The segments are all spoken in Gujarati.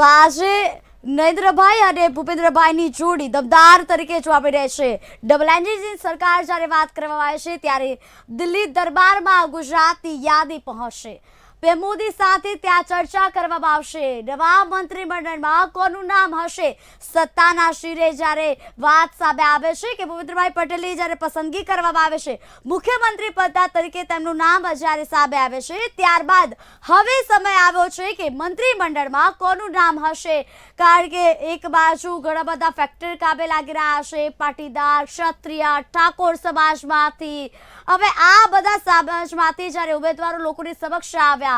તો આજે નરેન્દ્રભાઈ અને ભૂપેન્દ્રભાઈની જોડી દમદાર તરીકે જોવા મળી રહી છે। ડબલ એન્જિન સરકાર જ્યારે વાત કરવામાં આવે છે ત્યારે દિલ્હી દરબારમાં ગુજરાતની યાદી પહોંચશે। પીએમ મોદી સાથે ત્યાં ચર્ચા કરવામાં આવશે। નવા મંત્રીમંડળમાં કોનું નામ હશે? સત્તાના શિરે જ્યારે વાત સામે આવે છે કે ભૂપેન્દ્રભાઈ પટેલની જ્યારે પસંદગી કરવામાં આવે છે મુખ્યમંત્રી પદ તરીકે તેમનું નામ જ્યારે સામે આવે છે ત્યારબાદ હવે સમય આવ્યો છે કે મંત્રીમંડળમાં કોનું નામ હશે। કારણ કે એક બાજુ ઘણા બધા ફેક્ટર કામે લાગી રહ્યા છે, પાટીદાર, ક્ષત્રિય, ઠાકોર સમાજમાંથી। હવે આ બધા સમાજમાંથી જ્યારે ઉમેદવારો લોકોની સમક્ષ આવ્યા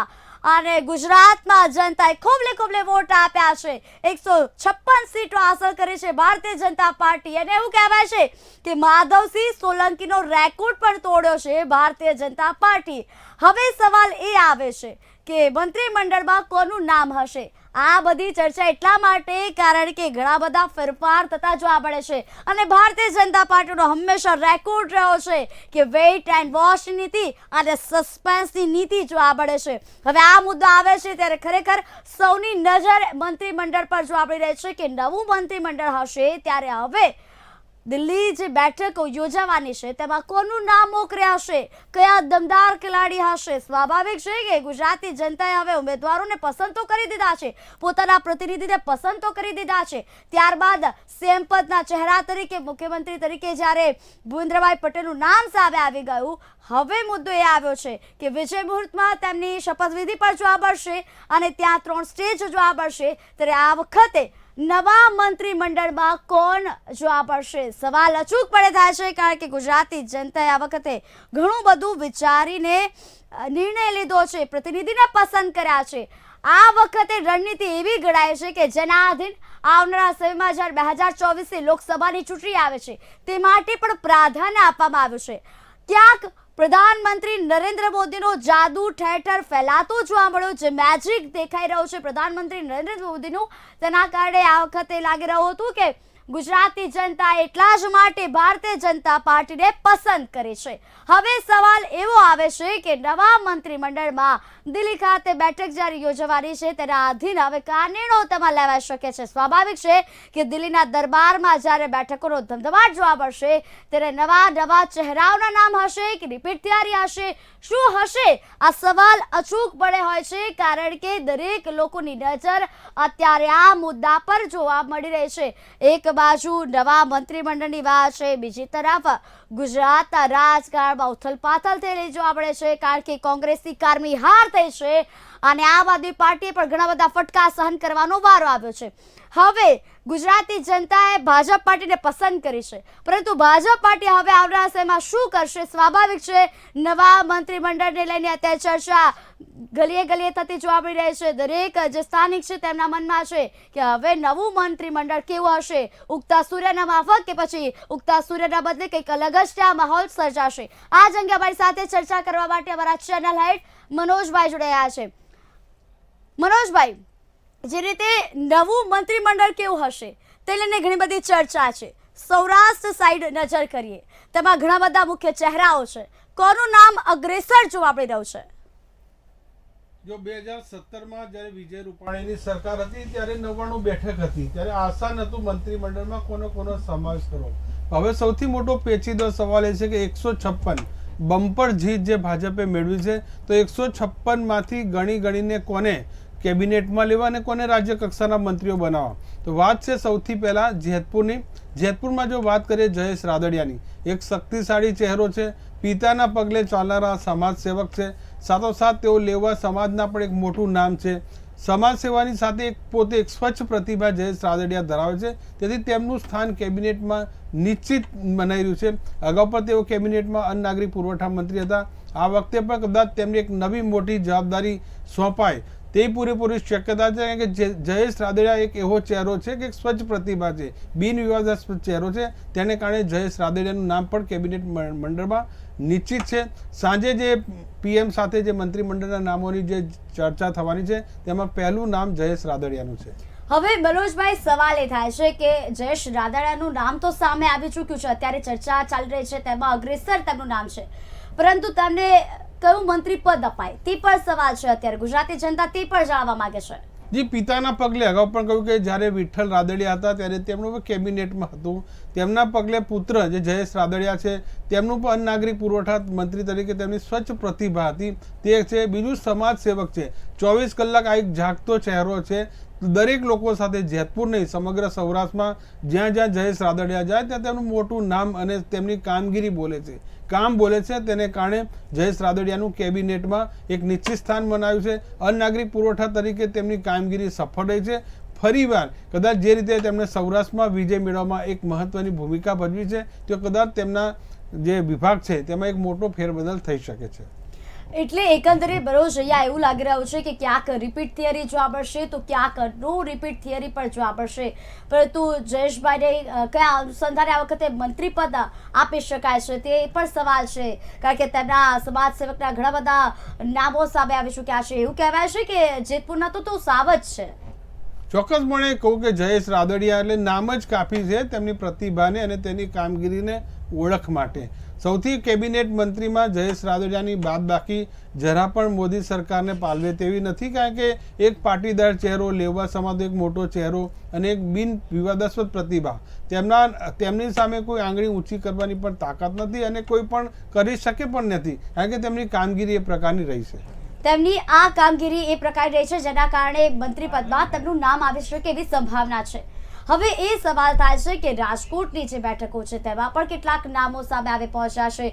અને ગુજરાતમાં જનતાએ ખોબલે વોટ આપ્યા છે। 156 સીટો હાંસલ કરી છે ભારતીય જનતા પાર્ટી અને એવું કહેવાય છે કે માધવસિંહ સોલંકીનો રેકોર્ડ પણ તોડ્યો છે ભારતીય જનતા પાર્ટી। હવે સવાલ એ આવે છે કે મંત્રીમંડળમાં કોનું નામ હશે? આ બધી ચર્ચા એટલા માટે કારણ કે ઘણા બધા ફેરફાર થતા જોવા મળે છે અને ભારતીય જનતા પાર્ટીનો હંમેશા રેકોર્ડ રહ્યો છે કે વેઇટ એન્ડ વોચ નીતિ અને સસ્પેન્સની નીતિ જોવા મળે છે। હવે આ મુદ્દો આવે છે ત્યારે ખરેખર સૌની નજર મંત્રીમંડળ પર જોવા મળી રહી છે કે નવું મંત્રીમંડળ હશે ત્યારે હવે દિલ્હી જે બેઠકો યોજાવાની છે તેમાં કોનું નામ મોકલ્યા હશે? કયા દમદાર ખેલાડી હશે? સ્વાભાવિક છે કે ગુજરાતી જનતાએ હવે ઉમેદવારોને પસંદ તો કરી દીધા છે, પોતાના પ્રતિનિધિને પસંદ તો કરી દીધા છે। ત્યારબાદ સીએમ પદના ચહેરા તરીકે મુખ્યમંત્રી તરીકે જ્યારે ભૂપેન્દ્રભાઈ પટેલનું નામ સામે આવી ગયું હવે મુદ્દો એ આવ્યો છે કે વિજય મુહૂર્તમાં તેમની શપથવિધિ પર જોવા મળશે અને ત્યાં 3 સ્ટેજ જોવા મળશે ત્યારે આ વખતે નવા મંત્રીમંડળમાં કોણ જોવા મળશે? સવાલ અચૂકપણે થાય છે કારણ કે ગુજરાતી જનતાએ આ વખતે ઘણું બધું વિચારીને નિર્ણય લીધો છે, પ્રતિનિધિને પસંદ કર્યા છે। આ વખતે રણનીતિ એવી ઘડાય છે કે જેના આધીન આવનારા સમયમાં જ્યારે 2024ની લોકસભાની ચૂંટણી આવે છે તે માટે પણ પ્રાધાન્ય આપવામાં આવ્યું છે। ક્યાંક પ્રધાનમંત્રી નરેન્દ્ર મોદીનો જાદુ ઠેર ફેલાતો જોવા મળ્યો, જે મેજિક દેખાઈ રહ્યો છે પ્રધાનમંત્રી નરેન્દ્ર મોદીનું, તેના કારણે આ વખતે લાગી રહ્યું હતું કે ગુજરાતી જનતા એટલા જ માટે ભારતીય જનતા પાર્ટીને પસંદ કરી છે। હવે સવાલ એવો આવે છે કે નવા મંત્રીમંડળમાં દિલ્હી ખાતે બેઠક જ્યારે યોજવાની છે તેના આધીન હવે કયા નિર્ણયો તેમાં લેવાઈ શકે છે? સ્વાભાવિક છે કે દિલ્હીના દરબારમાં જ્યારે બેઠકોનો ધમધમાટ જોવા મળશે ત્યારે નવા ચહેરાઓના નામ હશે કે રિપીટ તૈયારી હશે? શું હશે? આ સવાલ અચૂકપણે હોય છે કારણ કે દરેક લોકોની નજર અત્યારે આ મુદ્દા પર જોવા મળી રહી છે। એક બાજુ નવા મંત્રીમંડળની વાત છે, બીજી તરફ ગુજરાતના રાજકારણમાં ઉથલપાથલ થયેલી જોવા મળે છે કારણ કે કોંગ્રેસની કારમી હાર થઈ છે અને આમ આદમી પાર્ટીએ પણ ઘણા બધા ફટકા સહન કરવાનો વારો આવ્યો છે। હવે ગુજરાતી જનતાએ ભાજપ પાર્ટીને પસંદ કરી છે પરંતુ ભાજપ પાર્ટી હવે આવનારા સમયમાં શું કરશે? સ્વાભાવિક છે નવા મંત્રીમંડળને લઈને અત્યારે ચર્ચા ગલીએ થતી જોવા મળી રહી છે। દરેક જે સ્થાનિક છે તેમના મનમાં છે કે હવે નવું મંત્રીમંડળ કેવું હશે? ઉગતા સૂર્યના માફક કે પછી ઉગતા સૂર્યના બદલે કંઈક અલગ જ ત્યાં માહોલ સર્જાશે? આ જ અંગે અમારી સાથે ચર્ચા કરવા માટે અમારા ચેનલ હેડ મનોજભાઈ જોડાયા છે। મનોજભાઈ, જે રીતે નવું મંત્રીમંડળ કેવું હશે તે લઈને ઘણી બધી ચર્ચા છે। સૌરાષ્ટ્ર સાઈડ નજર કરીએ તેમાં ઘણા બધા મુખ્ય ચહેરાઓ છે, કોનું નામ અગ્રેસર જોવા મળી રહ્યું છે? જો 2017માં જ્યારે વિજય રૂપાણીની સરકાર હતી ત્યારે 99 બેઠક હતી, ત્યારે આસાન હતું મંત્રીમંડળમાં કોનો સમાવેશ કરવો। હવે સૌથી મોટો પેચીદો સવાલ એ છે કે 156 બમ્પર જીત જે ભાજપે મેળવી છે તો 156 માંથી ગણીને કોને કેબિનેટમાં લેવા અને કોને રાજ્ય કક્ષાના મંત્રીઓ બનાવવા। તો વાત છે સૌથી પહેલા જેતપુરમાં જો વાત કરીએ જયેશ રાદડિયાની, એક શક્તિશાળી ચહેરો છે, પિતાના પગલે ચાલનારા સમાજ સેવક છે, સાથોસાથ તેઓ લેવા સમાજના પણ એક મોટું નામ છે। સમાજ સેવાની સાથે પોતે એક સ્વચ્છ પ્રતિભા જયેશ રાદડિયા ધરાવે છે, તેથી તેમનું સ્થાન કેબિનેટમાં નિશ્ચિત મનાઈ રહ્યું છે। અગાઉ પણ તેઓ કેબિનેટમાં અન્ન નાગરિક પુરવઠા મંત્રી હતા, આ વખતે પણ કદાચ તેમને એક નવી મોટી જવાબદારી સોંપાય તે પૂરેપૂરી શક્યતા છે કે જયેશ રાદડિયા એક એવો ચહેરો છે કે એક સ્વચ્છ પ્રતિભા છે, બિન વિવાદાસ્પદ ચહેરો છે, તેને કારણે જયેશ રાદડિયાનું નામ પણ કેબિનેટ મંડળમાં નિશ્ચિત છે। સાંજે જે પીએમ સાથે જે મંત્રીમંડળના નામોની જે ચર્ચા થવાની છે તેમાં પહેલું નામ જયેશ રાદડિયાનું છે। હવે મનોજભાઈ, સવાલ એ થાય છે કે જયેશ રાદડિયાનું નામ તો સામે આવી ચૂક્યું છે, અત્યારે ચર્ચા ચાલી રહી છે, તેમાં અગ્રેસર તેમનું નામ છે, પરંતુ તેમને કયું મંત્રી પદ અપાય તે પર સવાલ છે। અત્યારે ગુજરાતી જનતા તે પર જાણવા માંગે છે। જે પિતાના પગલે અગાઉ પણ કહ્યું કે જ્યારે વિઠ્ઠલ રાદડિયા હતા ત્યારે તેમનું કેબિનેટમાં હતું, તેમના પગલે પુત્ર જે જયેશ રાદડિયા છે તેમનું પણ અન્ન નાગરિક પુરવઠા મંત્રી તરીકે તેમની સ્વચ્છ પ્રતિભા હતી તે છે. બીજું સમાજ સેવક છે, 24 કલાક આ એક જાગતો ચહેરો છે. દરેક લોકો સાથે જેતપુર નહીં સમગ્ર સૌરાષ્ટ્રમાં જ્યાં જ્યાં જયેશ રાદડિયા જાય ત્યાં તેમનું મોટું નામ અને તેમની કામગીરી બોલે છે, કામ બોલે છે. તેને કારણે જયેશ રાદડિયાનું કેબિનેટમાં એક નિશ્ચિત સ્થાન બનાવ્યું છે. અન્ન નાગરિક પુરવઠા તરીકે તેમની કામગીરી સફળ રહી છે. ફરીવાર કદાચ જે રીતે તેમણે સૌરાષ્ટ્રમાં વિજય મેળવવામાં એક મહત્વની ભૂમિકા ભજવી છે તો કદાચ તેમના જે વિભાગ છે તેમાં એક મોટો ફેરબદલ થઈ શકે છે. એટલે એકંદરે બરોજ અહીંયા એવું લાગી રહ્યું છે કે ક્યાંક રિપીટ થિયરી જોવા મળશે તો ક્યાંક નો રિપીટ થિયરી પણ જોવા મળશે. પરંતુ જયેશભાઈને કયા અનુસંધાને આ વખતે મંત્રી પદ આપી શકાય છે તે પણ સવાલ છે, કારણ કે તેમના સમાજ સેવકના ઘણા બધા નામો સામે આવી ચૂક્યા છે. એવું કહેવાય છે કે જેતપુરના તો સાવ જ છે. ચોક્કસપણે કહું કે જયેશ રાદડિયા એટલે નામ જ કાફી છે તેમની પ્રતિભાને અને તેની કામગીરીને ઓળખ માટે. સૌથી કેબિનેટ મંત્રીમાં જયેશ રાદડિયાની બાદ બાકી જરા પણ મોદી સરકારને પાલવે તેવી નથી, કારણ કે એક પાટીદાર ચહેરો, લેવા સમાજનો એક મોટો ચહેરો અને એક બિન વિવાદાસ્પદ પ્રતિભા, તેમની સામે કોઈ આંગળી ઊંચી કરવાની પણ તાકાત નથી અને કોઈ પણ કરી શકે પણ નથી, કારણ કે તેમની કામગીરી એ પ્રકારની રહી છે. તેમની આ કામગીરી એ પ્રકારની રહી છે જેના કારણે મંત્રી પદમાં તેમનું નામ આવી શકે એવી સંભાવના છે. હવે એ સવાલ થાય છે કે રાજકોટની જે બેઠકો છે તેમાં પણ કેટલાક નામો સામે આવી પહોંચ્યા છે.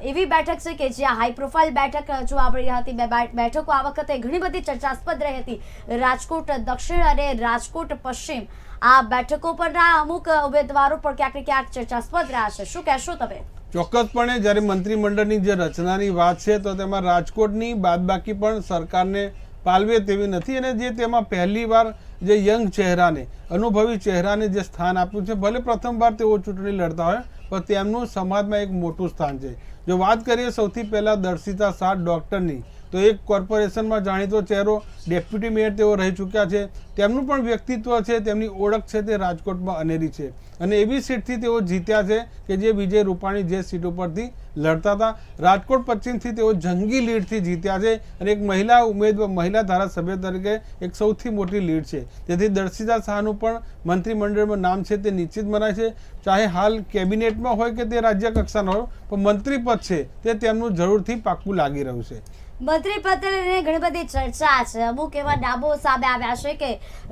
એવી બેઠક છે કે જ્યાં હાઈ પ્રોફાઇલ બેઠક જોવા મળી હતી. બેઠકો આ વખતે ઘણી બધી ચર્ચાસ્પદ રહી હતી. રાજકોટ દક્ષિણ અને રાજકોટ પશ્ચિમ આ બેઠકો પરના અમુક ઉમેદવારો પણ ક્યાંક ને ક્યાંક ચર્ચાસ્પદ રહ્યા છે. શું કહેશો તમે? ચોક્કસપણે જ્યારે મંત્રીમંડળની જે રચનાની વાત છે તો તેમાં રાજકોટની બાદબાકી પણ સરકારને પાલવે તેવી નથી અને જે તેમાં પહેલીવાર જે યંગ ચહેરાને, અનુભવી ચહેરાને જે સ્થાન આપ્યું છે, ભલે પ્રથમવાર તેઓ ચૂંટણી લડતા હોય પણ તેમનું સમાજમાં એક મોટું સ્થાન છે. જો વાત કરીએ સૌથી પહેલાં દર્શિતા શાહ ડૉક્ટરની, તો એક કોર્પોરેશનમાં જાણીતો ચહેરો, ડેપ્યુટી મેયર તેઓ રહી ચૂક્યા છે. તેમનું પણ વ્યક્તિત્વ છે, તેમની ઓળખ છે તે રાજકોટમાં અનેરી છે અને એવી સીટથી તેઓ જીત્યા છે કે જે વિજય રૂપાણી જે સીટ ઉપરથી લડતા હતા. રાજકોટ પશ્ચિમથી તેઓ જંગી લીડથી જીત્યા છે અને એક મહિલા ધારાસભ્ય તરીકે એક સૌથી મોટી લીડ છે. તેથી દર્શિતા શાહનું પણ મંત્રીમંડળમાં નામ છે તે નિશ્ચિત મનાય છે. ચાહે હાલ કેબિનેટમાં હોય કે તે રાજ્ય કક્ષાનો હોય પણ મંત્રી પદ છે તે તેમનું જરૂરથી પાક્કું લાગી રહ્યું છે. મંત્રી પદને ઘણી બધી ચર્ચા છે. અમુક એવા નામો સામે આવ્યા છે કે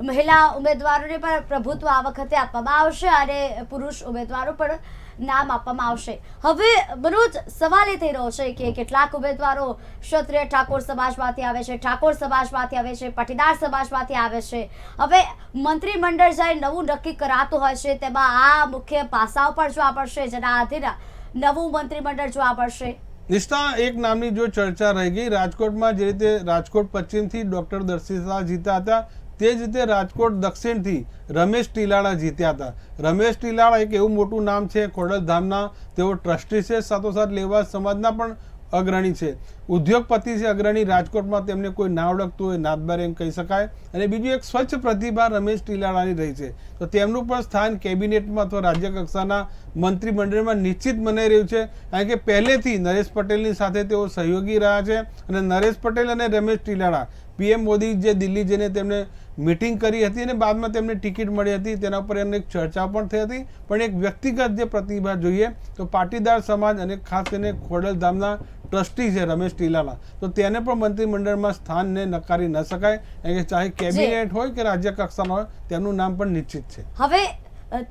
મહિલા ઉમેદવારોને પણ પ્રભુત્વ આ વખતે આપવામાં આવશે અને પુરુષ ઉમેદવારો પણ નામ આપવામાં આવશે. હવે બરોજ સવાલ એ થઈ રહ્યો છે કે કેટલાક ઉમેદવારો ક્ષત્રિય ઠાકોર સમાજમાંથી આવે છે, ઠાકોર સમાજમાંથી આવે છે, પાટીદાર સમાજમાંથી આવે છે. હવે મંત્રીમંડળ જ્યારે નવું નક્કી કરાતું હોય છે તેમાં આ મુખ્ય પાસાઓ પણ જોવા પડશે જેના આધીન નવું મંત્રીમંડળ જોવા પડશે. નિષ્ઠા, એક નામની જો ચર્ચા રહી ગઈ, રાજકોટમાં જે રીતે રાજકોટ પશ્ચિમથી ડૉક્ટર દર્શિતા જીત્યા હતા તે જ રીતે રાજકોટ દક્ષિણથી રમેશ ટીલાળા જીત્યા હતા. રમેશ ટીલાળા એક એવું મોટું નામ છે, ખોડલધામના તેઓ ટ્રસ્ટી છે, સાથોસાથ લેવા સમાજના પણ અગ્રણી છે, ઉદ્યોગપતિ છે અગ્રણી. રાજકોટમાં તેમને કોઈ ના ઓળખતું હોય નાદબાર એમ કહી શકાય. અને બીજું એક સ્વચ્છ પ્રતિભા રમેશ ટીલાળાની રહી છે, તો તેમનું પણ સ્થાન કેબિનેટમાં અથવા રાજ્ય કક્ષાના મંત્રીમંડળમાં નિશ્ચિત મનાઈ રહ્યું છે, કારણ કે પહેલેથી નરેશ પટેલની સાથે તેઓ સહયોગી રહ્યા છે અને નરેશ પટેલ અને રમેશ ટીલાળા પીએમ મોદી જે દિલ્હી જઈને તેમને મિટિંગ કરી હતી અને બાદમાં તેમને ટિકિટ મળી હતી તેના પર એમને એક ચર્ચા પણ થઈ હતી. પણ એક વ્યક્તિગત જે પ્રતિભા જોઈએ તો પાટીદાર સમાજ અને ખાસ કરીને ખોડલધામના ટ્રસ્ટી છે રમેશ ટીલાળા, તો તેને પણ મંત્રીમંડળમાં સ્થાનને નકારી ન શકાય, કારણ કે ચાહે કેબિનેટ હોય કે રાજ્ય કક્ષાનો હોય તેમનું નામ પણ નિશ્ચિત છે. હવે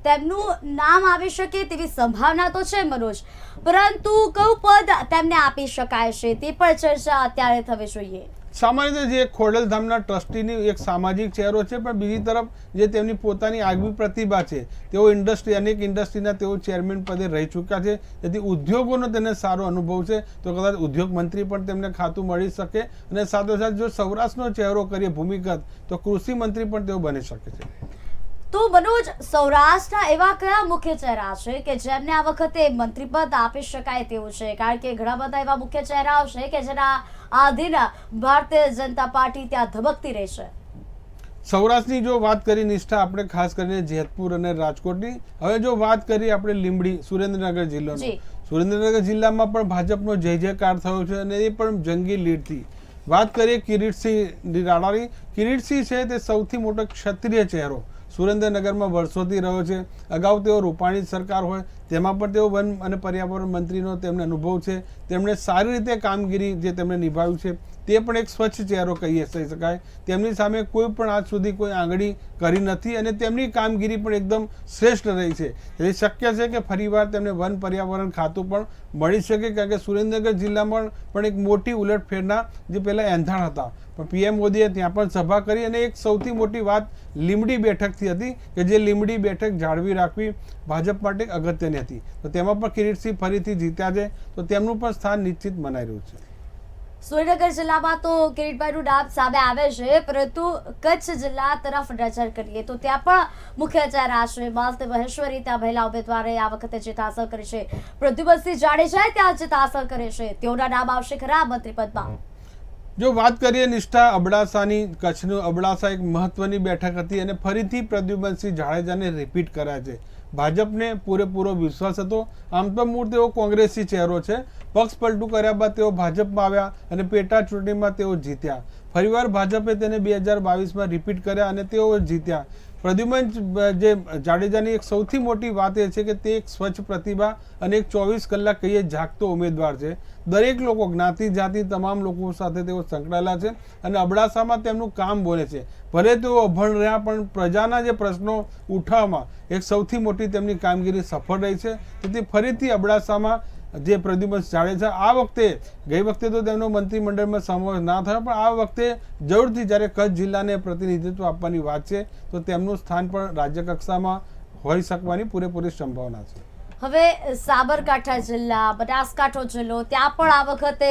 તેમનું નામ આવી શકે તેવી સંભાવના તો છે મનોજ, પરંતુ કયું પદ તેમને આપી શકાય છે તે પણ ચર્ચા અત્યારે થવી જોઈએ. સામાન્ય રીતે જે ખોડલધામના ટ્રસ્ટીની એક સામાજિક ચહેરો છે પણ બીજી તરફ જે તેમની પોતાની આગવી પ્રતિભા છે, તેઓ અનેક ઇન્ડસ્ટ્રીના તેઓ ચેરમેન પદે રહી ચૂક્યા છે, તેથી ઉદ્યોગોનો તેને સારો અનુભવ છે, તો કદાચ ઉદ્યોગ મંત્રી પણ તેમને ખાતું મળી શકે અને સાથોસાથ જો સૌરાષ્ટ્રનો ચહેરો કરીએ ભૂમિગત તો કૃષિ મંત્રી પણ તેઓ બની શકે છે. તો મનોજ, સૌરાષ્ટ્રના એવા કયા મુખ્ય ચહેરા છે કે જેમને આ વખતે મંત્રીપદ આપી શકાય તેવું છે? કારણ કે ઘણા બધા એવા મુખ્ય ચહેરાઓ છે કે જેના આધીન ભારતીય જનતા પાર્ટી ત્યાં ધબકતી રહેશે. સૌરાષ્ટ્રની જો વાત કરી નિષ્ઠા, આપણે ખાસ કરીને જેતપુર અને રાજકોટની. હવે જો વાત કરીએ આપણે લીંબડી, સુરેન્દ્રનગર જિલ્લાનો, સુરેન્દ્રનગર જિલ્લામાં પણ ભાજપનો જય જયકાર થયો છે અને એ પણ જંગી લીડથી. વાત કરીએ કિરીટસિંહ રાણાની, કિરીટસિંહ છે તે સૌથી મોટો ક્ષત્રિય ચહેરો સુરેન્દ્રનગરમાં વર્ષોથી રહ્યો છે. અગાઉ તેઓ રૂપાણી સરકાર હોય તેમાં પણ તેઓ વન અને પર્યાવરણ મંત્રીનો તેમને અનુભવ છે. તેમણે સારી રીતે કામગીરી જે તેમણે નિભાવ્યું છે તે પણ એક સ્વચ્છ ચહેરો કહી શકાય. તેમની સામે કોઈ પણ આજ સુધી કોઈ આંગળી કરી નથી અને તેમની કામગીરી પણ એકદમ શ્રેષ્ઠ રહી છે. એટલે શક્ય છે કે ફરીવાર તેમને વન પર્યાવરણ ખાતું પણ મળી શકે, કારણ કે સુરેન્દ્રનગર જિલ્લામાં પણ એક મોટી ઉલટફેરના જે પહેલાં એંધાણ હતા, પણ પીએમ મોદીએ ત્યાં પણ સભા કરી અને એક સૌથી મોટી વાત લીંબડી બેઠકથી હતી કે જે લીંબડી બેઠક જાળવી રાખવી ભાજપ માટે અગત્યની હતી. તો તેમાં પણ કિરીટસિંહ ફરીથી જીત્યા છે, તો તેમનું પણ સ્થાન નિશ્ચિત મનાઈ રહ્યું છે. સુરેન્દ્રનગર જિલ્લામાં તો કિરીટભાઈનું નામ સામે આવે છે, પરંતુ કચ્છ જિલ્લા તરફ નજર કરીએ તો ત્યાં પણ મુખ્ય ચહેરા છે. માલતી મહેશ્વરી ત્યાં મહિલા ઉમેદવારે આ વખતે જીત હાંસલ કરી છે. પ્રદ્યુમનસિંહ જાડેજાએ ત્યાં જીત હાંસલ કરી છે. તેઓના નામ આવશે ખરા મંત્રી પદમાં? જો વાત કરીએ નિષ્ઠા અબડાસાની, કચ્છનું અબડાસા એક મહત્વની બેઠક હતી અને ફરીથી પ્રદ્યુમનસિંહ જાડેજાને રિપીટ કર્યા છે. ભાજપને પૂરેપૂરો વિશ્વાસ હતો. આમ તો મૂળ તેઓ કોંગ્રેસી ચહેરો છે. પક્ષ પલટું કર્યા બાદ તેઓ ભાજપમાં આવ્યા અને પેટા ચૂંટણીમાં તેઓ જીત્યા. ફરીવાર ભાજપે તેને 2022માં રિપીટ કર્યા અને તેઓ જીત્યા. પ્રદ્યુમન જે જાડેજાની એક સૌથી મોટી વાત એ છે કે તે એક સ્વચ્છ પ્રતિભા અને એક 24 કલાક કહીએ જાગતો ઉમેદવાર છે. દરેક લોકો, જ્ઞાતિ જાતિ તમામ લોકો સાથે તેઓ સંકળાયેલા છે અને અબડાસામાં તેમનું કામ બોલે છે. ભલે તેઓ અભણ રહ્યા પણ પ્રજાના જે પ્રશ્નો ઉઠાવવામાં એક સૌથી મોટી તેમની કામગીરી સફળ રહી છે. તેથી ફરીથી અબડાસામાં જે પ્રદ્યુમન જાડેજા આ વખતે, ગઈ વખતે તો તેમનો મંત્રીમંડળમાં સમાવેશ ના થયો, પણ આ વખતે જરૂરથી જ્યારે કચ્છ જિલ્લાને પ્રતિનિધિત્વ આપવાની વાત છે તો તેમનું સ્થાન પણ રાજ્ય કક્ષામાં હોઈ શકવાની પૂરેપૂરી સંભાવના છે. હવે સાબરકાંઠા જિલ્લા, બનાસકાંઠો જિલ્લો, ત્યાં પણ આ વખતે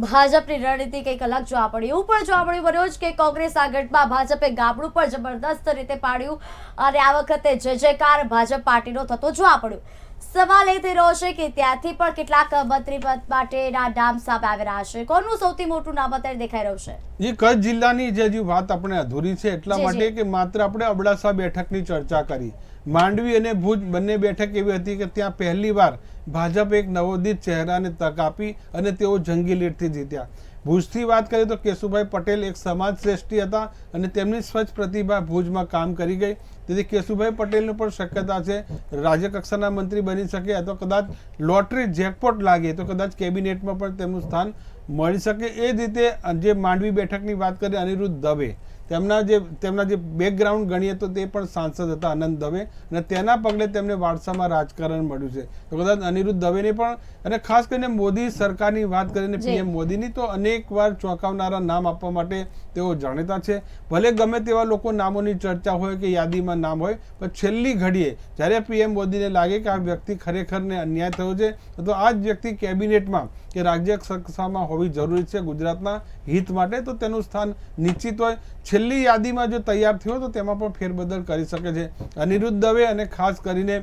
ભાજપની રણનીતિ કંઈક અલગ જોવા પડી. એવું પણ જોવા મળ્યું મનોજ કે કોંગ્રેસ આગળમાં ભાજપે ગાબડું પણ જબરદસ્ત રીતે પાડ્યું અને આ વખતે જય જયકાર ભાજપ પાર્ટીનો થતો જોવા પડ્યો. સવાલ એ થઈ રહ્યો છે કે ત્યાંથી પણ કેટલાક મંત્રી પદ માટેના નામ સામે આવી રહ્યા છે. કોનું સૌથી મોટું નામ અત્યારે દેખાઈ રહ્યું છે? એ કચ્છ જિલ્લાની જે હજી વાત આપણે અધૂરી છે એટલા માટે કે માત્ર આપણે અબડાસા બેઠકની ચર્ચા કરી. માંડવી અને ભુજ બંને બેઠક એવી હતી કે ત્યાં પહેલીવાર ભાજપ એક નવોદિત ચહેરાને તક આપી અને તેઓ જંગી લીડથી જીત્યા. ભુજથી વાત કરીએ તો કેશુભાઈ પટેલ એક સમાજ શ્રેષ્ઠી હતા અને તેમની સ્વચ્છ પ્રતિભા ભુજમાં કામ કરી ગઈ. તેથી કેશુભાઈ પટેલનું પણ શક્યતા છે રાજ્ય કક્ષાના મંત્રી બની શકે, અથવા કદાચ લોટરી જેકપોટ લાગે તો કદાચ કેબિનેટમાં પણ તેમનું સ્થાન મળી શકે. એ જ રીતે જે માંડવી બેઠકની વાત કરીએ અનિરુદ્ધ દવે, તેમના જે બેકગ્રાઉન્ડ ગણીએ તો તે પણ સાંસદ હતા આનંદ દવે, અને તેના પગલે તેમને વારસામાં રાજકારણ મળ્યું છે. તો કદાચ અનિરુદ્ધ દવેને પણ, અને ખાસ કરીને મોદી સરકારની વાત કરીને પીએમ મોદીની તો અનેક વાર ચોંકાવનારા નામ આપવા માટે તેઓ જાણીતા છે. ભલે ગમે તેવા લોકો નામોની ચર્ચા હોય કે યાદીમાં નામ હોય, પણ છેલ્લી ઘડીએ જ્યારે પીએમ મોદીને લાગે કે આ વ્યક્તિ ખરેખરને અન્યાય થયો છે તો આ જ વ્યક્તિ કેબિનેટમાં કે રાજ્ય કક્ષામાં હોવી જરૂરી છે ગુજરાતના હિત માટે, તો તેનું સ્થાન નિશ્ચિત હોય. છેલ્લી યાદીમાં જો તૈયાર થયો તો તેમાં પણ ફેરબદલ કરી શકે છે. અનિરુદ્ધ દવે અને ખાસ કરીને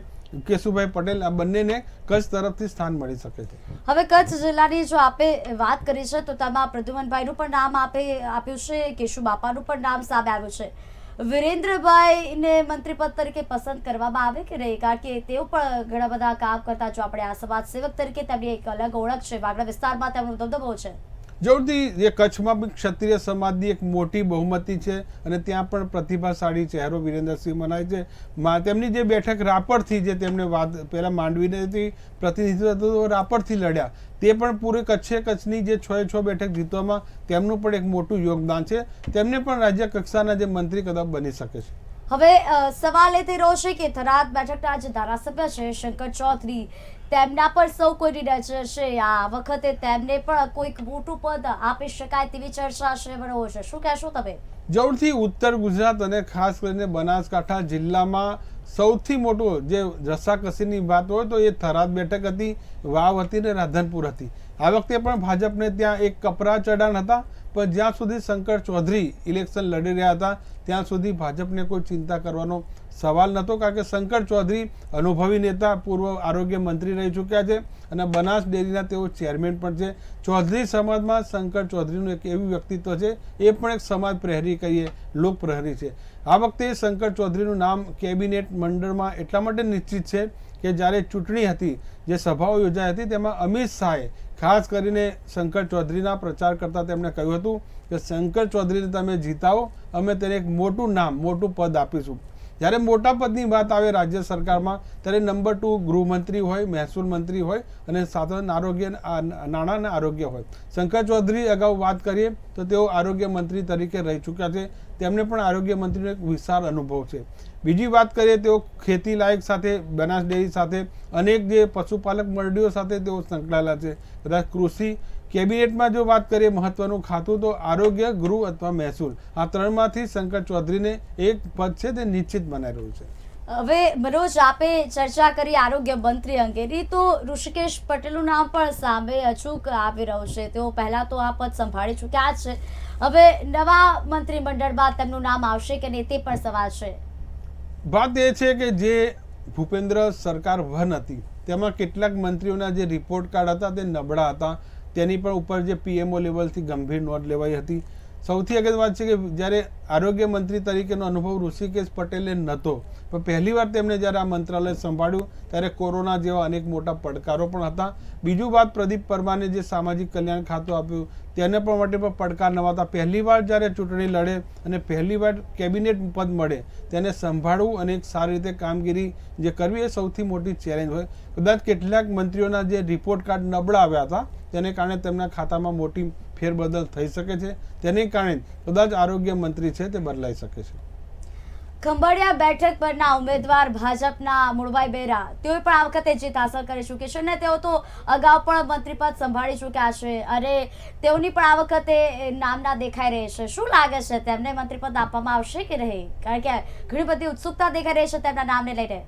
કેશુભાઈ પટેલ, આ બંનેને કચ્છ તરફથી સ્થાન મળી શકે છે. હવે કચ્છ જિલ્લાની જો આપણે વાત કરી છે તો તેમાં પ્રદ્યુમનભાઈનું પણ નામ આપ્યું છે, કેશુ બાપાનું પણ નામ સામે આવ્યું છે. વિરેન્દ્રભાઈને મંત્રીપદ તરીકે પસંદ કરવામાં આવે કે નહીં? કારણ કે તેઓ પણ ઘણા બધા કામ કરતા, જો આપણે આ સમાજ સેવક તરીકે તેમની એક અલગ ઓળખ છે, વાગડા વિસ્તારમાં તેમનો દબદબો છે. જરૂરથી જે કચ્છમાં પણ ક્ષત્રિય સમાજની એક મોટી બહુમતી છે અને ત્યાં પણ પ્રતિભાશાળી ચહેરો વિરેન્દ્રસિંહ મનાય છે. તેમની જે બેઠક રાપરથી, જે તેમને વાત પહેલાં માંડવીને પ્રતિનિધિત્વ હતું રાપરથી લડ્યા, તે પણ પૂરી કચ્છની જે 6 બેઠક જીતવામાં તેમનું પણ એક મોટું યોગદાન છે. તેમને પણ રાજ્ય કક્ષાના જે મંત્રી કદાચ બની શકે છે. હવે સવાલ એ થઈ રહ્યો છે કે થરાદ બેઠકના જે ધારાસભ્ય છે શંકર ચૌધરી, તેમના પર સૌ કોઈની નજર છે. આ વખતે તેમને પણ કોઈક મોટું પદ આપી શકાય તેવી ચર્ચા છે બરોબર છે. શું કહેશો તમે? જરૂરથી ઉત્તર ગુજરાત અને ખાસ કરીને બનાસકાંઠા જિલ્લામાં સૌથી મોટું જે રસાકસીની વાત હોય તો એ થરાદ બેઠક હતી, વાવ હતી ને રાધનપુર હતી. આ વખતે પણ ભાજપને ત્યાં એક કપરા ચડાણ હતા, પણ જ્યાં સુધી શંકર ચૌધરી ઇલેક્શન લડી રહ્યા હતા ત્યાં સુધી ભાજપને કોઈ ચિંતા કરવાનો સવાલ નહોતો, કારણ કે શંકર ચૌધરી અનુભવી નેતા, પૂર્વ આરોગ્ય મંત્રી રહી ચૂક્યા છે અને બનાસ ડેરીના તેઓ ચેરમેન પણ છે. ચૌધરી સમાજમાં શંકર ચૌધરીનું એક એવું વ્યક્તિત્વ છે, એ પણ એક સમાજ પ્રહરી કહીએ, લોક પ્રહરી છે. આ વખતે શંકર ચૌધરીનું નામ કેબિનેટ મંડળમાં એટલા માટે નિશ્ચિત છે કે જ્યારે ચૂંટણી હતી, જે સભાઓ યોજાઈ હતી, તેમાં અમિત શાહે ખાસ કરીને શંકર ચૌધરીના પ્રચાર કરતાં તેમણે કહ્યું હતું કે શંકર ચૌધરીને તમે જીતાવો, અમે તેને એક મોટું નામ, મોટું પદ આપીશું. જ્યારે મોટા પદની વાત આવે રાજ્ય સરકારમાં, ત્યારે નંબર 2 ગૃહમંત્રી હોય, મહેસૂલ મંત્રી હોય અને સાથે નાણાં અને આરોગ્ય હોય. શંકર ચૌધરી અગાઉ વાત કરીએ તો તેઓ આરોગ્ય મંત્રી તરીકે રહી ચૂક્યા છે. તેમને પણ આરોગ્ય મંત્રીનો એક વિશાળ અનુભવ છે. બીજી વાત કરીએ, તેઓ ખેતી લાયક સાથે, બનાસ ડેરી સાથે, અનેક જે પશુપાલક મંડળીઓ સાથે તેઓ સંકળાયેલા છે. કદાચ કૃષિ કેબિનેટમાં જો વાત કરીએ, મહત્વનું ખાતું તો આરોગ્ય, ગૃહ અથવા મહેસૂલ, આ ત્રણમાંથી શંકર ચૌધરીને એક પદ છે તે નિશ્ચિત બનાવી રહ્યું છે. હવે મનોજ, આપે ચર્ચા કરી આરોગ્ય મંત્રી અંગેની, તો ઋષિકેશ પટેલનું નામ પણ સામે અચૂક આવી રહ્યું છે. તેઓ પહેલા તો આ પદ સંભાળી ચૂક્યા છે. હવે નવા મંત્રીમંડળમાં તેમનું નામ આવશે કે નહીં તે પણ સવાલ છે. વાત એ છે કે જે ભૂપેન્દ્ર સરકાર 1 હતી, તેમાં કેટલાક મંત્રીઓના જે રિપોર્ટ કાર્ડ હતા તે નબળા હતા. તેની પણ ઉપર જે પીએમઓ લેવલથી ગંભીર નોંધ લેવાઈ હતી. સૌથી અગત્યની વાત છે કે જ્યારે આરોગ્ય મંત્રી તરીકેનો અનુભવ ઋષિકેશ પટેલે નહોતો, પણ પહેલીવાર તેમણે જ્યારે આ મંત્રાલય સંભાળ્યું ત્યારે કોરોના જેવા અનેક મોટા પડકારો પણ હતા. બીજું વાત, પ્રદીપ પરમારને જે સામાજિક કલ્યાણ ખાતું આપ્યું, તેને પણ માટે પણ પડકાર નવા હતા. પહેલીવાર જ્યારે ચૂંટણી લડે અને પહેલીવાર કેબિનેટ પદ મળે, તેને સંભાળવું અને એક સારી રીતે કામગીરી જે કરવી એ સૌથી મોટી ચેલેન્જ હોય. કદાચ કેટલાક મંત્રીઓના જે રિપોર્ટ કાર્ડ નબળા આવ્યા હતા, તેને કારણે તેમના ખાતામાં મોટી ફેરબદલ થઈ શકે છે. તેને કારણે કદાચ આરોગ્ય મંત્રી છે તે બદલાઈ શકે છે. ખંભાળિયા બેઠક પરના ઉમેદવાર ભાજપના મુળભાઈ બેરા, તેઓ પણ આ વખતે જીત હાંસલ કરી ચૂકી છે અને તેઓ તો અગાઉ પણ મંત્રી પદ સંભાળી ચૂક્યા છે અને તેઓની પણ આ વખતે નામના દેખાઈ રહી છે. શું લાગે છે, તેમને મંત્રી પદ આપવામાં આવશે કે નહીં? કારણ કે ઘણી બધી ઉત્સુકતા દેખાઈ રહી છે તેમના નામને લઈને.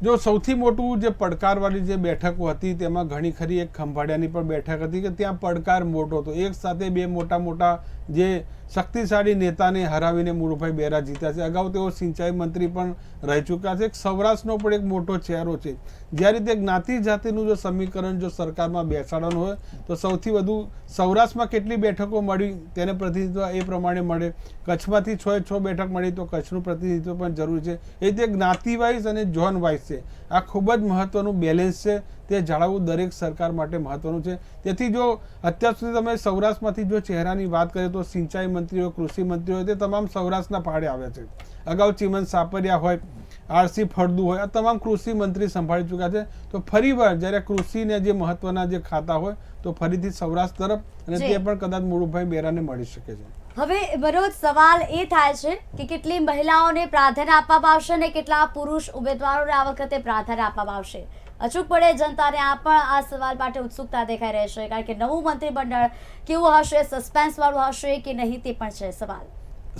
જો સૌથી મોટું જે પડકારવાળી જે બેઠકો હતી, તેમાં ઘણી ખરી એક ખંભાળિયાની પણ બેઠક હતી કે ત્યાં પડકાર મોટો હતો. એક સાથે બે મોટા જે શક્તિશાળી નેતાને હરાવીને મુળભાઈ બેરા જીત્યા છે. અગાઉ તેઓ સિંચાઈ મંત્રી પણ રહી ચૂક્યા છે. સૌરાષ્ટ્રનો પણ એક મોટો ચહેરો છે. જ્યારે તે જ્ઞાતિ જાતિનું જો સમીકરણ જો સરકારમાં બેસાડવાનું હોય તો સૌથી વધુ સૌરાષ્ટ્રમાં કેટલી બેઠકો મળી તેને પ્રતિનિધિત્વ એ પ્રમાણે મળે. કચ્છમાંથી 6 બેઠક મળી તો કચ્છનું પ્રતિનિધિત્વ પણ જરૂરી છે. એ રીતે જ્ઞાતિ વાઇઝ અને ઝોન વાઇઝ છે. આ ખૂબ જ મહત્વનું બેલેન્સ છે, તે જાળવવું દરેક સરકાર માટે મહત્વનું છે. તેથી જો અત્યાર સુધી તમે સૌરાષ્ટ્રમાંથી જો ચહેરાની વાત કરીએ તો સિંચાઈ મંત્રી હોય, કૃષિ મંત્રી હોય, તે તમામ સૌરાષ્ટ્રના પાડે આવ્યા છે. અગાઉ ચીમન સાપરિયા હોય, આરસી ફળદુ હોય, આ તમામ કૃષિ મંત્રી સંભાળી ચૂક્યા છે. તો ફરીવાર જ્યારે કૃષિને જે મહત્વના જે ખાતા હોય તો ફરીથી સૌરાષ્ટ્ર તરફ અને તે પણ કદાચ મુળભાઈ બેરાને મળી શકે છે. હવે મનોજ, સવાલ એ થાય છે કે કેટલી મહિલાઓને પ્રાધાન્ય આપવામાં આવશે અને કેટલા પુરુષ ઉમેદવારોને આ વખતે પ્રાધાન્ય આપવામાં આવશે? અચૂકપણે જનતાને આ સવાલ માટે ઉત્સુકતા દેખાઈ રહેશે, કારણ કે નવું મંત્રીમંડળ કેવું હશે, સસ્પેન્સ વાળું હશે કે નહીં તે પણ છે સવાલ.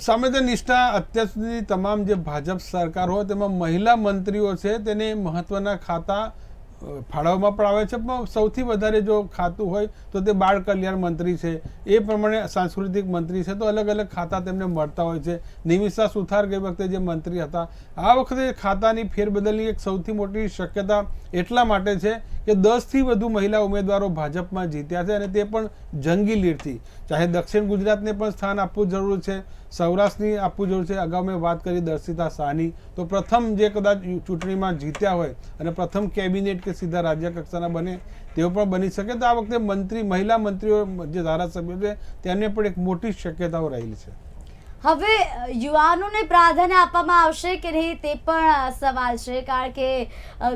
સામે નિષ્ઠા અત્યાર સુધી તમામ જે ભાજપ સરકાર હોય તેમાં મહિલા મંત્રીઓ છે તેને મહત્વના ખાતા ફાળવવામાં પણ આવે છે. પણ સૌથી વધારે જો ખાતું હોય તો તે બાળ કલ્યાણ મંત્રી છે, એ પ્રમાણે સાંસ્કૃતિક મંત્રી છે, તો અલગ અલગ ખાતા તેમને મળતા હોય છે. નિમિષા સુથાર ગઈ વખતે જે મંત્રી હતા, આ વખતે ખાતાની ફેરબદલની એક સૌથી મોટી શક્યતા એટલા માટે છે કે 10થી વધુ મહિલા ઉમેદવારો ભાજપમાં જીત્યા છે અને તે પણ જંગી લીડથી. ચાહે દક્ષિણ ગુજરાતને પણ સ્થાન આપવું જરૂર છે, સૌરાષ્ટ્રની આપવું જરૂર છે. અગાઉ મેં વાત કરી દર્શિતા શાહની, તો પ્રથમ જે કદાચ ચૂંટણીમાં જીત્યા હોય અને પ્રથમ કેબિનેટ કે સીધા રાજ્ય કક્ષાના બને તેઓ પણ બની શકે. તો આ વખતે મહિલા મંત્રીઓ જે ધારાસભ્યો છે તેમને પણ એક મોટી શક્યતાઓ રહેલી છે. હવે યુવાનોને પ્રાધાન્ય આપવામાં આવશે કે નહીં તે પણ સવાલ છે, કારણ કે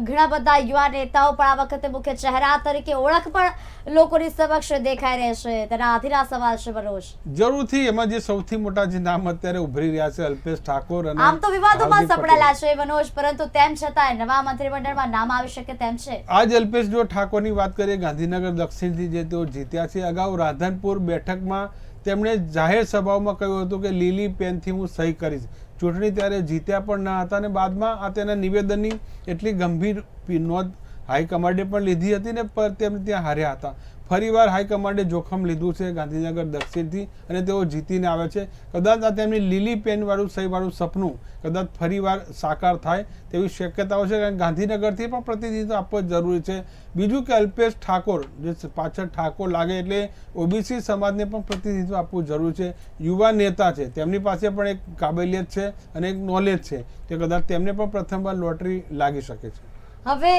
ઘણા બધા યુવા નેતાઓ પણ આ વખતે મુખ્ય ચહેરા તરીકે ઓળખ પણ લોકોની સમક્ષ દેખાઈ રહેશે. તેના આધીના સવાલ છે મનોજ. જરૂરથી એમાં જે સૌથી મોટા જે નામ અત્યારે ઉભરી રહ્યા છે અલ્પેશ ઠાકોર અને આમ તો વિવાદોમાં સપડાયેલા છે મનોજ, પરંતુ તેમ છતાં નવા મંત્રીમંડળમાં નામ આવી શકે તેમ છે. આજ અલ્પેશ જો ઠાકોરની વાત કરીએ, ગાંધીનગર દક્ષિણથી જે તેઓ જીત્યા છે. અગાઉ રાધનપુર બેઠકમાં તેમણે જાહેર સભાઓમાં કહ્યું હતું કે લીલી પેનથી હું સહી કરીશ. ચૂંટણી ત્યારે જીત્યા પણ ન હતા અને બાદમાં આ તેના નિવેદનની એટલી ગંભીર નોંધ હાઈકમાન્ડે પણ લીધી હતી ને તેમને ત્યાં હાર્યા હતા. ફરીવાર હાઈકમાન્ડે જોખમ લીધું છે ગાંધીનગર દક્ષિણથી અને તેઓ જીતીને આવે છે. કદાચ આ તેમની લીલી પેનવાળું સહીવાળું સપનું કદાચ ફરીવાર સાકાર થાય તેવી શક્યતાઓ છે, કારણ ગાંધીનગરથી પણ પ્રતિનિધિત્વ આપવું જરૂરી છે. બીજું કે અલ્પેશ ઠાકોર જે પાછળ ઠાકોર લાગે એટલે ઓબીસી સમાજને પણ પ્રતિનિધિત્વ આપવું જરૂરી છે. યુવા નેતા છે, તેમની પાસે પણ એક કાબેલિયત છે અને એક નોલેજ છે કે કદાચ તેમને પણ પ્રથમવાર લોટરી લાગી શકે છે. હવે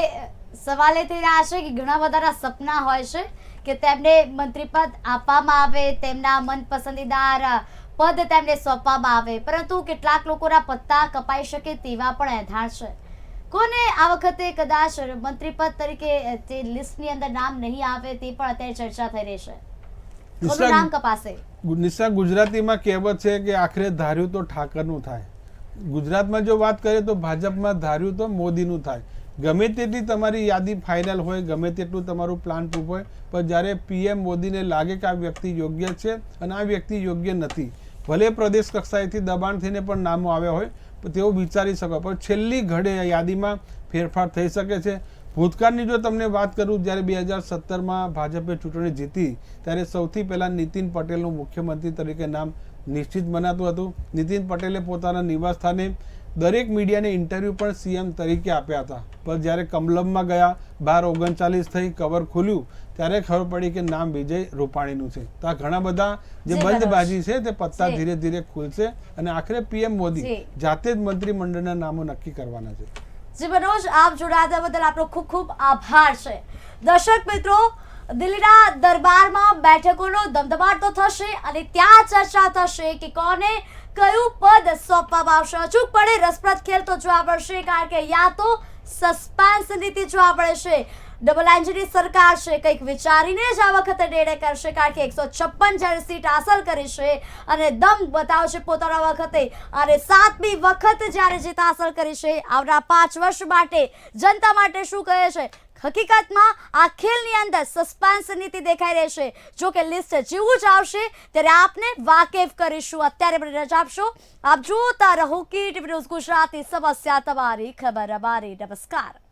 સવાલ એ થઈ રહ્યા છે કે ઘણા બધાના સપના હોય છે કે તેમને મંત્રી પદ આપવામાં આવે, તેમના મનપસંદીદાર પદ તેમને સોંપવામાં આવે, પરંતુ કેટલાક લોકોના પત્તા કપાઈ શકે તેવા પણ એધાર છે. કોને આ વખતે કદાચ મંત્રી પદ તરીકે તે લિસ્ટની અંદર નામ નહીં આવે તે પણ અત્યારે ચર્ચા થઈ રહી છે. કોનું નામ કપાશે? નિશા, ગુજરાતીમાં કહેવત છે કે આખરે ધાર્યું તો ઠાકરનું થાય. ગુજરાતમાં જો વાત કરીએ તો ભાજપમાં ધાર્યું તો મોદીનું થાય. ગમે તેટલી તમારી યાદી ફાઇનલ હોય, ગમે તેટલું તમારું પ્લાન પ્રૂફ હોય, પણ જ્યારે પીએમ મોદીને લાગે કે આ વ્યક્તિ યોગ્ય છે અને આ વ્યક્તિ યોગ્ય નથી, ભલે પ્રદેશ કક્ષાએથી દબાણ થઈને પણ નામો આવ્યા હોય, પણ તેઓ વિચારી શકો, પણ છેલ્લી ઘડે યાદીમાં ફેરફાર થઈ શકે છે. ભૂતકાળની જો તમને વાત કરું, જ્યારે 2017માં ભાજપે ચૂંટણી જીતી ત્યારે સૌથી પહેલાં નીતિન પટેલનું મુખ્યમંત્રી તરીકે નામ નિશ્ચિત બનાતું હતું. નીતિન પટેલે પોતાના નિવાસ સ્થાને દરેક મીડિયાને ઇન્ટરવ્યૂ પણ સીએમ તરીકે આપ્યા હતા, પણ જ્યારે કમલમમાં ગયા, 12:39 થઈ, કવર ખુલ્યું ત્યારે ખબર પડી કે નામ વિજય રૂપાણીનું છે. તો આ ઘણા બધા જે બંધબાજી છે તે પત્તા ધીરે ધીરે ખુલશે અને આખરે પીએમ મોદી જાતે જ મંત્રીમંડળના નામો નક્કી કરવાના છે. જી મનોજ, આપ જોડાયા બદલ આપનો ખૂબ ખૂબ આભાર છે. દર્શક મિત્રો, દિલ્હીના દરબારમાં બેઠકોનો ધમધમાટ તો થશે અને ત્યાં ચર્ચા થશે કે કોને કયું પદ સોંપવામાં આવશે. અચૂકપણે રસપ્રદ ખેલ તો જોવા પડશે, કારણ કે યા તો સસ્પેન્સ નીતિ જોવા પડે છે. ડબલ એન્જિનની સરકાર છે, કંઈક વિચારીને જ આ વખતે નિર્ણય કરશે, કારણ કે 156 જ્યારે સીટ હાંસલ કરી છે અને દમ બતાવશે પોતાના વખતે, અને 7મી વખત જ્યારે જીત હાંસલ કરી છે. આવનારા 5 વર્ષ માટે જનતા માટે શું કહે છે? હકીકતમાં આ ખેલની અંદર સસ્પેન્સ નીતિ દેખાઈ રહી છે. જો કે લિસ્ટ જેવું જ આવશે ત્યારે આપને વાકેફ કરીશું. અત્યારે મને રજા આપશો. આપ જોતા રહો KTV ન્યૂઝ ગુજરાતી, સમસ્યા તમારી, ખબર અમારી. નમસ્કાર.